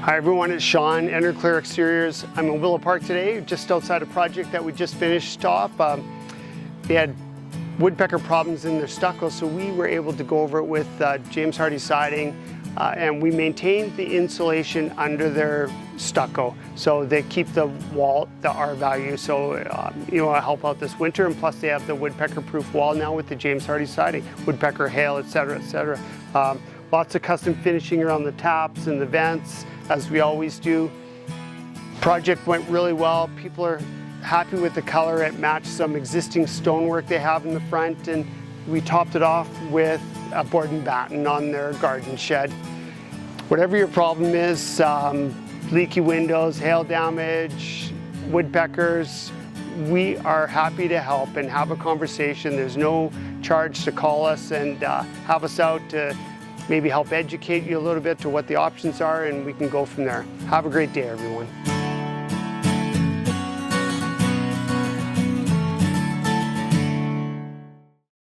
Hi everyone, it's Sean, Enerclear Exteriors. I'm in Willow Park today, just outside a project that we just finished off. They had woodpecker problems in their stucco, so we were able to go over it with James Hardie siding, and we maintained the insulation under their stucco, so they keep the wall, the R value, so help out this winter. And plus they have the woodpecker-proof wall now with the James Hardie siding, woodpecker, hail, etc., etc. Lots of custom finishing around the taps and the vents, as we always do. Project went really well. People are happy with the color. It matched some existing stonework they have in the front, and we topped it off with a board and batten on their garden shed. Whatever your problem is, leaky windows, hail damage, woodpeckers, we are happy to help and have a conversation. There's no charge to call us and have us out to maybe help educate you a little bit to what the options are, and we can go from there. Have a great day, everyone.